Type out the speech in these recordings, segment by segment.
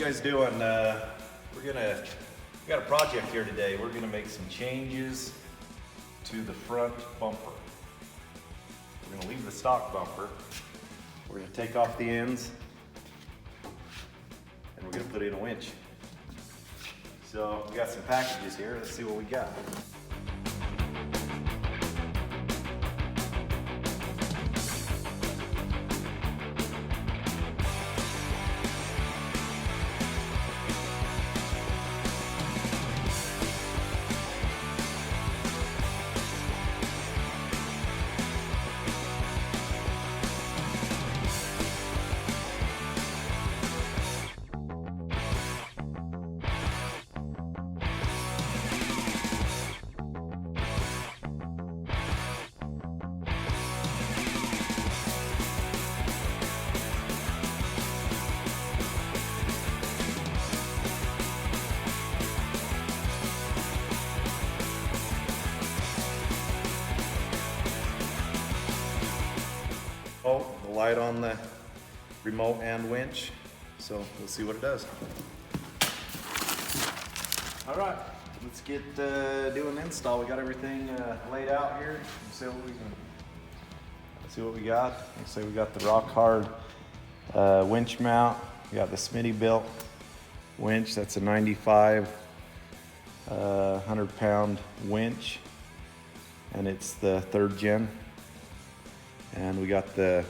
guys doing? We got a project here today. We're gonna make some changes to the front bumper. We're gonna leave the stock bumper. We're gonna take off the ends and we're gonna put in a winch. So we got some packages here. Let's see what we got. Oh, the light on the remote and winch. So we'll see what it does. All right, let's get doing the install. We got everything laid out here. Let's see what we got. Let's say we got the rockhard winch mount. We got the Smittybilt winch. That's a 95 100-pound winch, and it's the 3rd gen. And we got the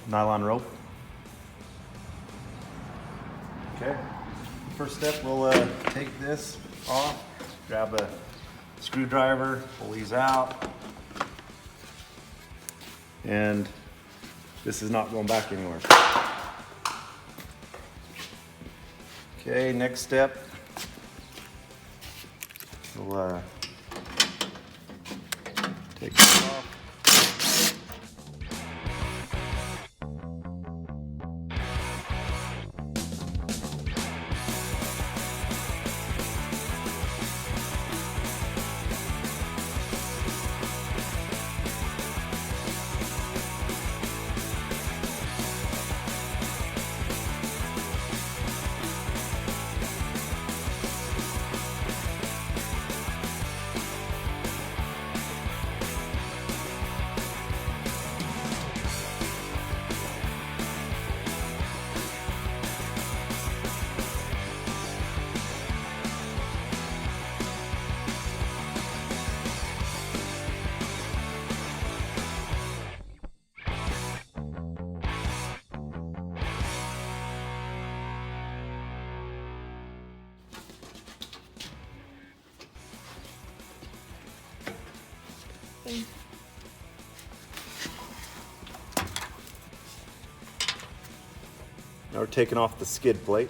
nylon rope. Okay, first step, we'll take this off, grab a screwdriver, pull these out, and this is not going back anywhere. Okay, next step, we'll take this off. Now we're taking off the skid plate.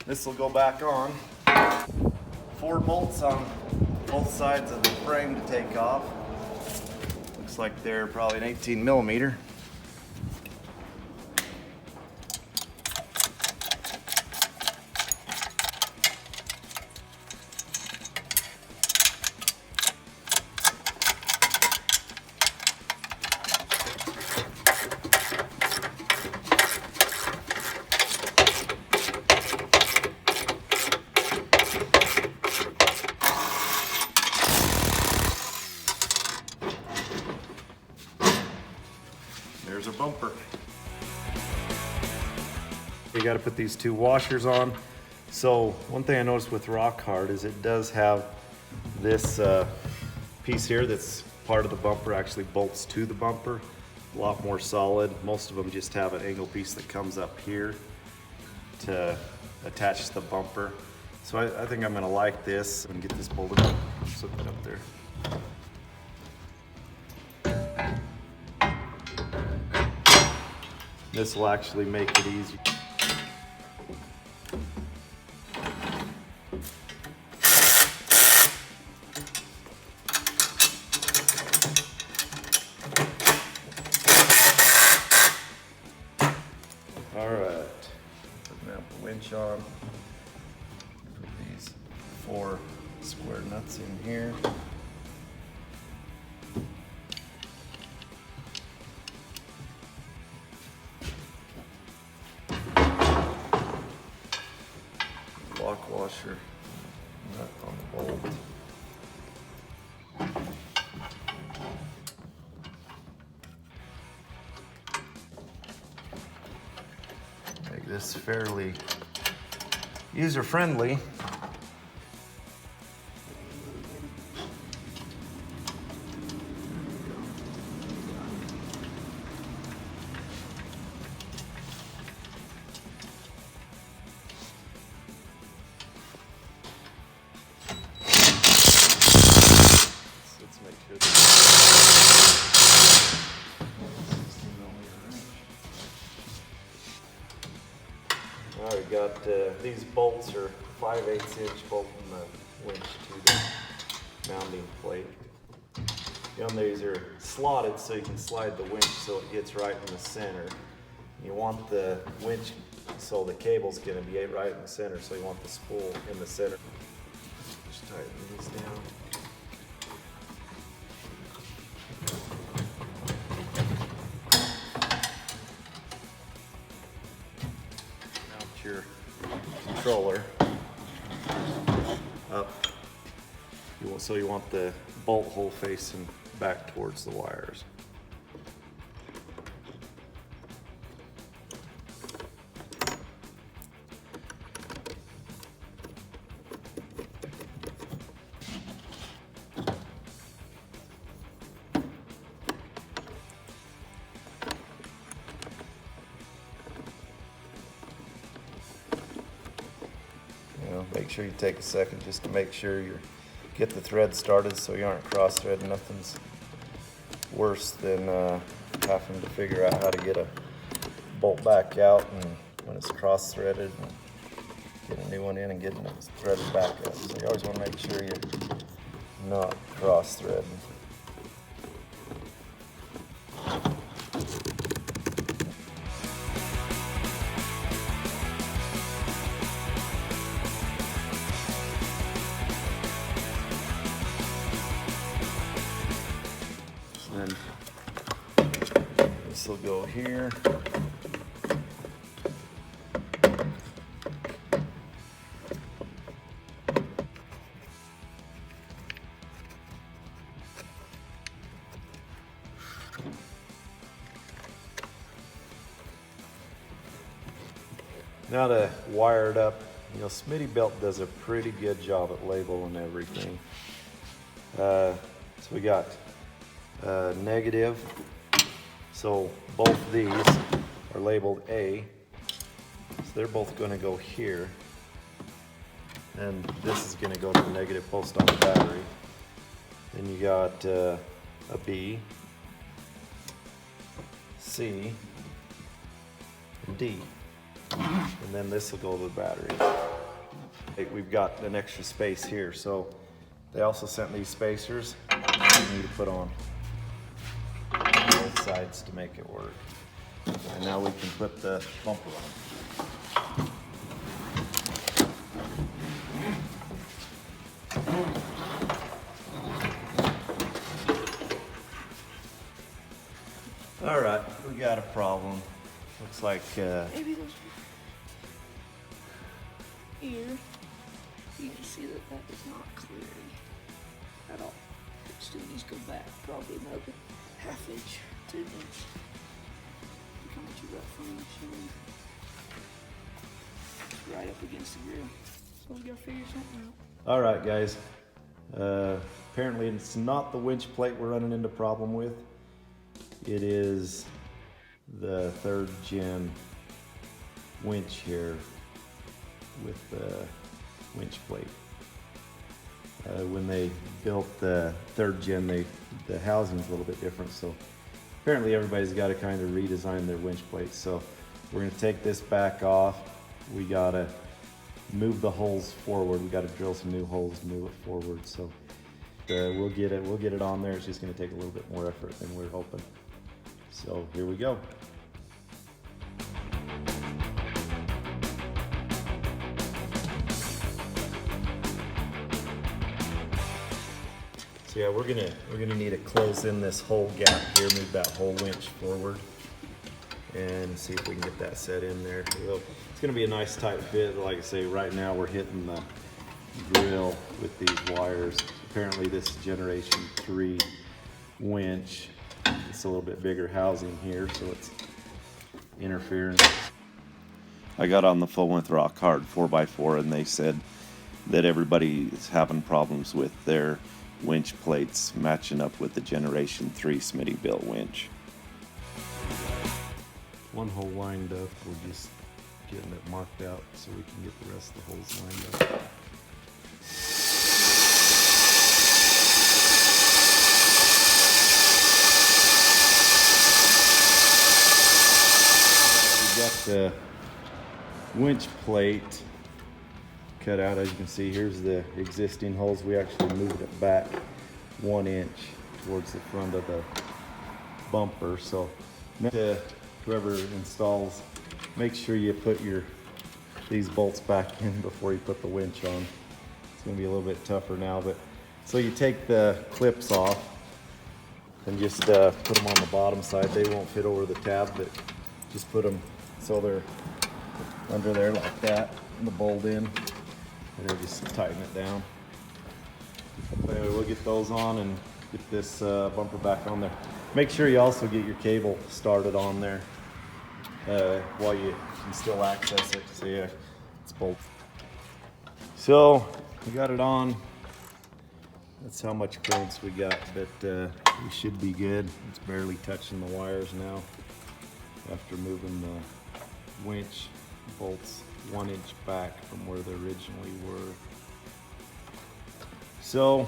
This will go back on. 4 bolts on both sides of the frame to take off. Looks like they're probably an 18 millimeter. There's a bumper. You got to put these 2 washers on. So one thing I noticed with rockhard is it does have this piece here that's part of the bumper, actually bolts to the bumper. A lot more solid. Most of them just have an angle piece that comes up here to attach to the bumper. So I think I'm going to like this and get this bolted up. Slip it up there. This will actually make it easy. All right, putting out the winch winch on. Put these 4 square nuts in here. Lock washer nut on the bolt. Make this fairly user-friendly. Now we got these bolts are 5/8 inch bolt in the winch to the mounting plate. And these are slotted so you can slide the winch so it gets right in the center. You want the winch so the cable's going to be right in the center, so you want the spool in the center. Just tighten these down. Your controller up. So you want the bolt hole facing back towards the wires. Make sure you take a second just to make sure you get the thread started so you aren't cross-threading. Nothing's worse than having to figure out how to get a bolt back out and when it's cross-threaded and get a new one in and getting it threaded back up. So you always want to make sure you're not cross-threading. Then this will go here. Now to wire it up, Smittybilt does a pretty good job at labeling everything. So we got negative, so both these are labeled A, so they're both going to go here, and this is going to go to the negative post on the battery. Then you got a B, C, and D, and then this will go to the battery. We've got an extra space here, so they also sent these spacers you need to put on both sides to make it work. And now we can put the bumper on. All right, we got a problem. Looks like maybe those here. You can see that that is not clear at all. It still needs to go back probably another ½ inch to 1 inch. How much you got from the machine? It's right up against the grill. So we gotta figure something out. All right, guys. Apparently it's not the winch plate we're running into problem with. It is the 3rd gen winch here with the winch plate. When they built the 3rd gen, the housing's a little bit different, so apparently everybody's got to kind of redesign their winch plates. So we're going to take this back off. We got to move the holes forward. We got to drill some new holes and move it forward. So we'll get it on there. It's just going to take a little bit more effort than we're hoping. So here we go. So yeah, we're gonna need to close in this whole gap here, move that whole winch forward, and see if we can get that set in there. It's gonna be a nice tight fit. Like I say, right now we're hitting the grill with these wires. Apparently this is generation 3 winch. It's a little bit bigger housing here, so it's interfering. I got on the phone with Rockhard 4x4, and they said that everybody is having problems with their winch plates matching up with the generation 3 Smittybilt winch. One hole lined up, we're just getting it marked out so we can get the rest of the holes lined up. We got the winch plate cut out. As you can see, here's the existing holes. We actually moved it back 1 inch towards the front of the bumper. So whoever installs, make sure you put these bolts back in before you put the winch on. It's going to be a little bit tougher now, but so you take the clips off and just put them on the bottom side. They won't fit over the tab, but just put them so they're under there like that, and the bolt in, and then just tighten it down. But anyway, we'll get those on and get this bumper back on there. Make sure you also get your cable started on there while you can still access it. So yeah, it's bolted. So we got it on. That's how much clearance we got, but we should be good. It's barely touching the wires now after moving the winch bolts 1 inch back from where they originally were. So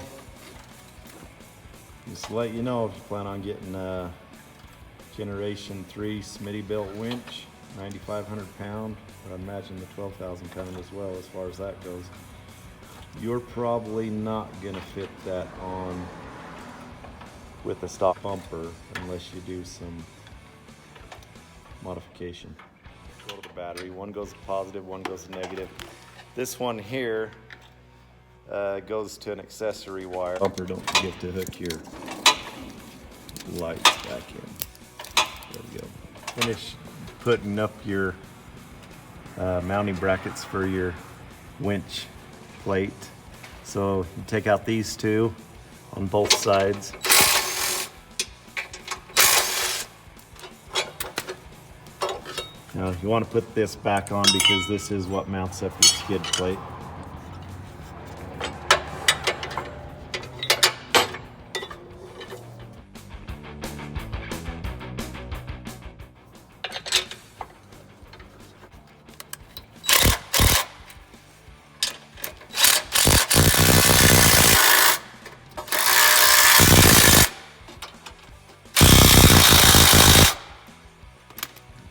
just to let you know, if you plan on getting a generation 3 Smittybilt winch, 9,500 pound, I imagine the 12,000 pound as well as far as that goes, you're probably not gonna fit that on with a stock bumper unless you do some modification. Go to the battery. One goes positive, one goes negative. This one here goes to an accessory wire. Bumper, don't forget to hook your lights back in. There we go. Finish putting up your mounting brackets for your winch plate. So you take out these two on both sides. Now you want to put this back on because this is what mounts up your skid plate.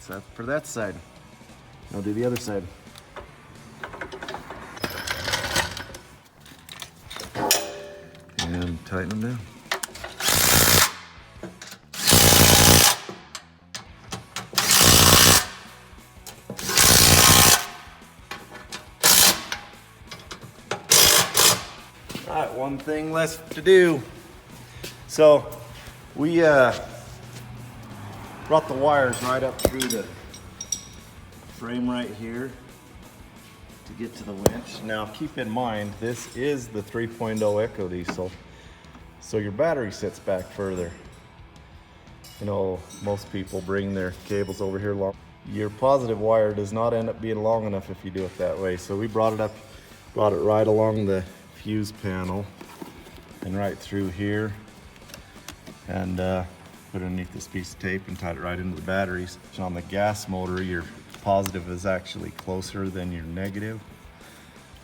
That's for that side. I'll do the other side. And tighten them down. All right, one thing left to do. So we brought the wires right up through the frame right here to get to the winch. Now keep in mind, this is the 3.0 Echo Diesel, so your battery sits back further. You know, most people bring their cables over here long. Your positive wire does not end up being long enough if you do it that way. So we brought it right along the fuse panel and right through here, and put it underneath this piece of tape and tied it right into the batteries. So on the gas motor, your positive is actually closer than your negative.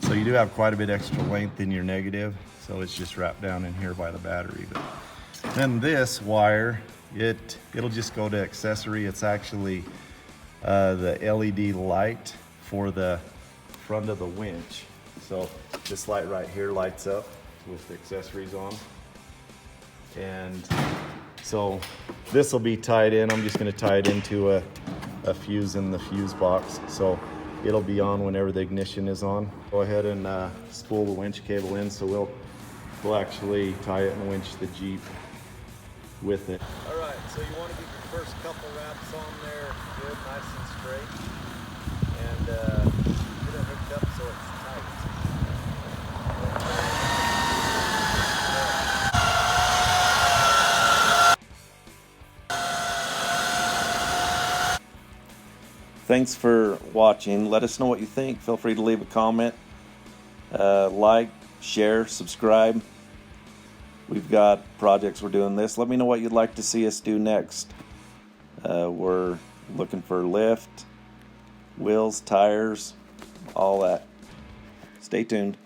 So you do have quite a bit extra length in your negative. So it's just wrapped down in here by the battery. But then this wire, it'll just go to accessory. It's actually the LED light for the front of the winch. So this light right here lights up with the accessories on. And so this will be tied in. I'm just going to tie it into a fuse in the fuse box. So it'll be on whenever the ignition is on. Go ahead and spool the winch cable in. So we'll we'll actually tie it and winch the Jeep with it. All right, so you want to get your first couple wraps on there good, nice and straight, and get it hooked up so it's tight. Thanks for watching. Let us know what you think. Feel free to leave a comment, like, share, subscribe. We've got projects we're doing this. Let me know what you'd like to see us do next. We're looking for lift, wheels, tires, all that. Stay tuned.